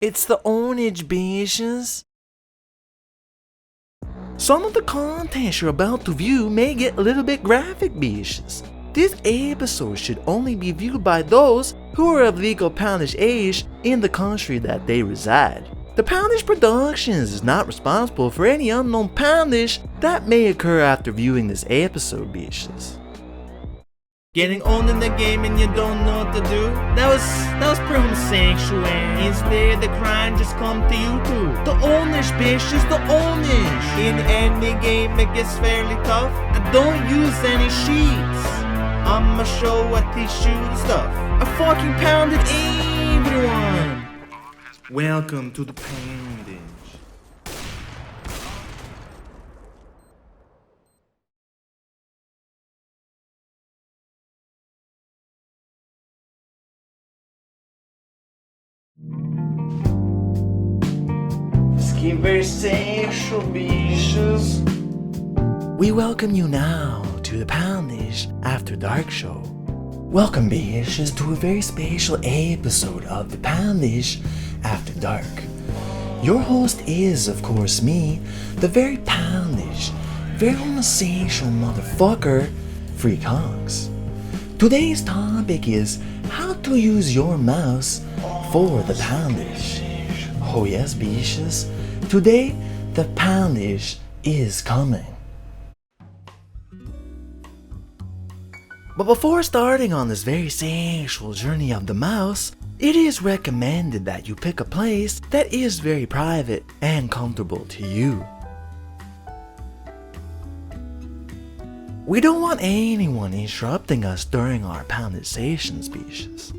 It's the Ownage, bitches. Some of the content you're about to view may get a little bit graphic, bitches. This episode should only be viewed by those who are of legal poundage age in the country that they reside. The Poundage Productions is not responsible for any unknown poundage that may occur after viewing this episode, bitches. Getting old in the game and you don't know what to do? That was pretty homosexual. Instead, the crime just come to you too. The Ownage, bitches, the Ownage. In any game, it gets fairly tough. I don't use any sheets. I'ma show what teach you the stuff. I fucking pounded everyone. Welcome to the poundage. Conversation, bitches. We welcome you now to the Poundage After Dark show. Welcome, bitches, to a very special episode of the Poundage After Dark. Your host is, of course, me, the very poundage, very homosexual motherfucker, Freqhog. Today's topic is how to use your mouse for the poundage. Oh yes, bitches. Today, the poundage is coming. But before starting on this very sexual journey of the mouse, it is recommended that you pick a place that is very private and comfortable to you. We don't want anyone interrupting us during our poundage sessions, bitches.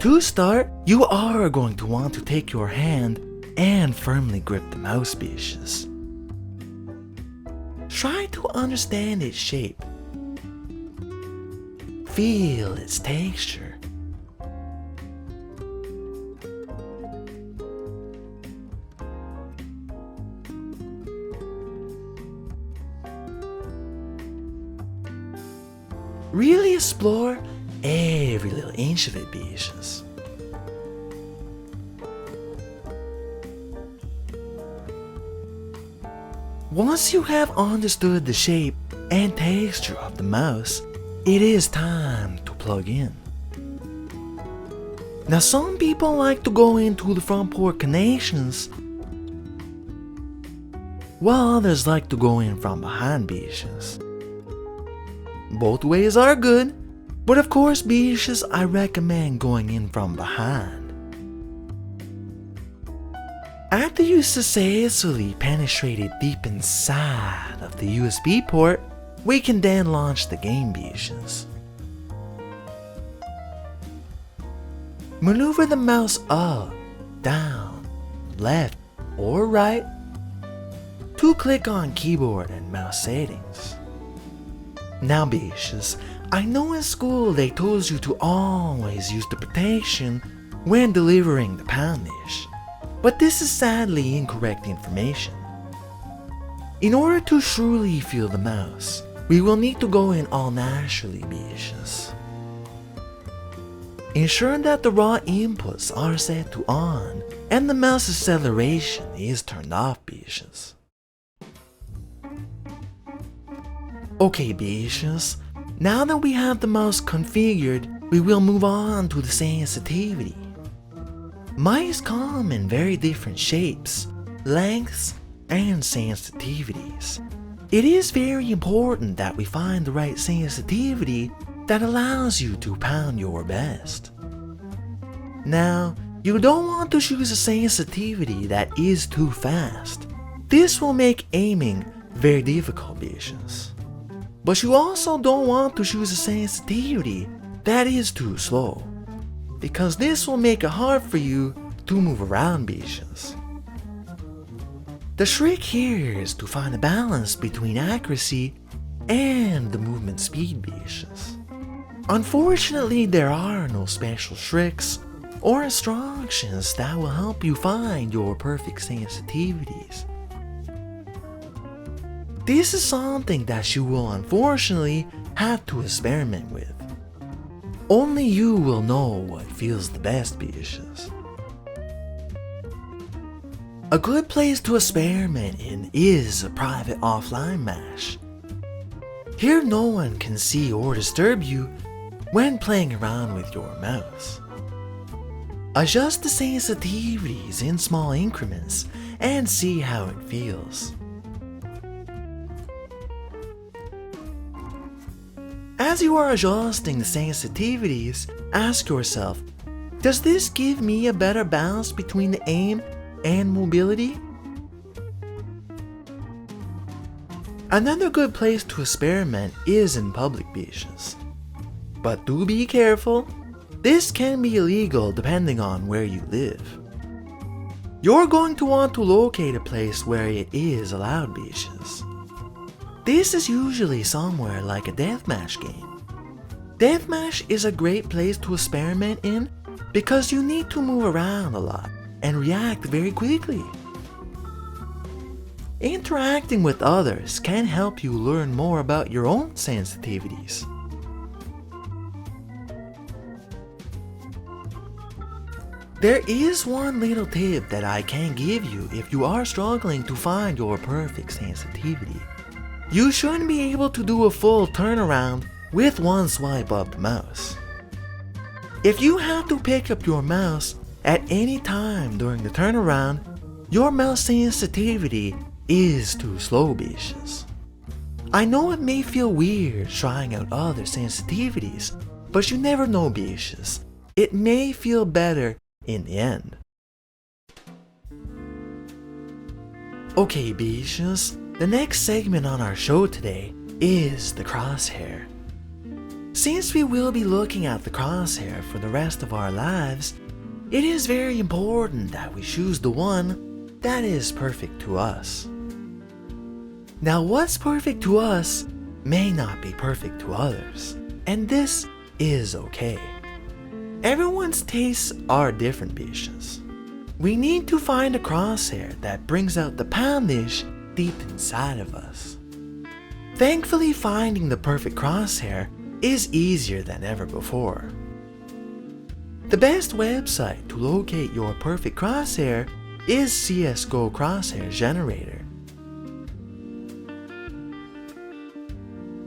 To start, you are going to want to take your hand and firmly grip the mouse, bitches. Try to understand its shape. Feel its texture. Really explore every little inch of it, bitches. Once you have understood the shape and texture of the mouse, it is time to plug in. Now, some people like to go into the front port connections, while others like to go in from behind, bitches. Both ways are good. But of course, bitches, I recommend going in from behind. After you successfully penetrated deep inside of the USB port, we can then launch the game, bitches. Maneuver the mouse up, down, left, or right to click on keyboard and mouse settings. Now, bitches, I know in school they told you to always use the protection when delivering the poundage, but this is sadly incorrect information. In order to truly feel the mouse, we will need to go in all naturally, bitches. Ensure that the raw inputs are set to on and the mouse acceleration is turned off, bitches. Okay, bitches. Now that we have the mouse configured, we will move on to the sensitivity. Mice come in very different shapes, lengths, and sensitivities. It is very important that we find the right sensitivity that allows you to pound your best. Now, you don't want to choose a sensitivity that is too fast. This will make aiming very difficult, bitches. But you also don't want to choose a sensitivity that is too slow, because this will make it hard for you to move around, bitches. The trick here is to find a balance between accuracy and the movement speed, bitches. Unfortunately, there are no special tricks or instructions that will help you find your perfect sensitivities. This is something that you will unfortunately have to experiment with. Only you will know what feels the best, bishes. A good place to experiment in is a private offline mash. Here no one can see or disturb you when playing around with your mouse. Adjust the sensitivities in small increments and see how it feels. As you are adjusting the sensitivities, ask yourself, does this give me a better balance between the aim and mobility? Another good place to experiment is in public bishes. But do be careful, this can be illegal depending on where you live. You're going to want to locate a place where it is allowed, bishes. This is usually somewhere like a deathmatch game. Deathmatch is a great place to experiment in because you need to move around a lot and react very quickly. Interacting with others can help you learn more about your own sensitivities. There is one little tip that I can give you if you are struggling to find your perfect sensitivity. You shouldn't be able to do a full turnaround with one swipe up the mouse. If you have to pick up your mouse at any time during the turnaround, your mouse sensitivity is too slow, bishes. I know it may feel weird trying out other sensitivities, but you never know, bishes. It may feel better in the end. Okay, bishes, the next segment on our show today is the crosshair. Since we will be looking at the crosshair for the rest of our lives, it is very important that we choose the one that is perfect to us. Now, what's perfect to us may not be perfect to others, and this is okay. Everyone's tastes are different, bishes. We need to find a crosshair that brings out the poundage deep inside of us. Thankfully, finding the perfect crosshair is easier than ever before. The best website to locate your perfect crosshair is CSGO Crosshair Generator.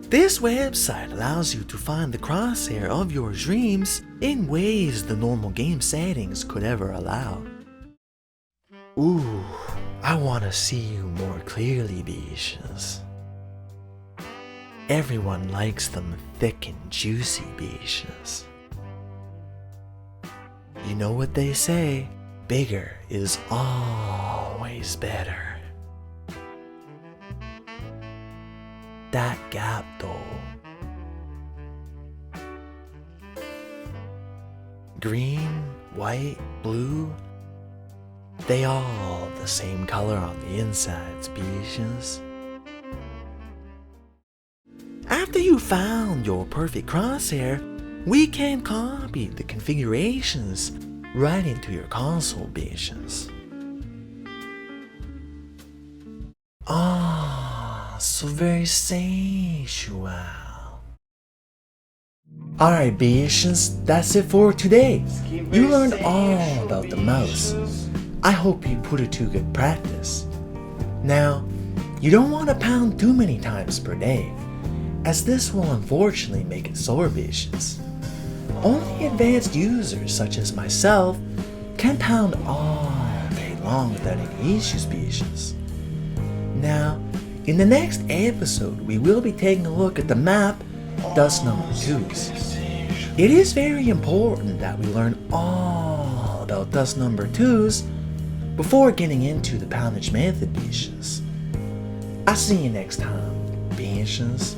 This website allows you to find the crosshair of your dreams in ways the normal game settings could ever allow. Ooh, I wanna see you more clearly, bishes. Everyone likes them thick and juicy, bishes. You know what they say, bigger is always better. That gap though. Green, white, blue, they all the same color on the insides, bishes. After you found your perfect crosshair, we can copy the configurations right into your console, bishes. Ah, so very sensual. Alright, bishes, that's it for today. You learned all about the mouse. I hope you put it to good practice. Now, you don't want to pound too many times per day, as this will unfortunately make it sore, bishes. Only advanced users such as myself can pound all day long without any issues, bishes. Now, in the next episode, we will be taking a look at the map Dust Number 2s. It is very important that we learn all about Dust Number 2s before getting into the poundage method, bishes. I'll see you next time, bishes.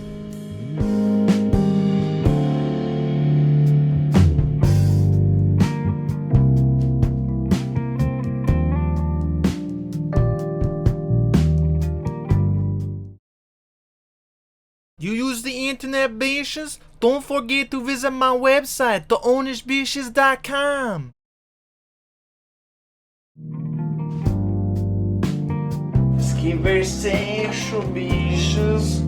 You use the internet, bishes? Don't forget to visit my website, theownagebishes.com. Skin very sensual, bishes.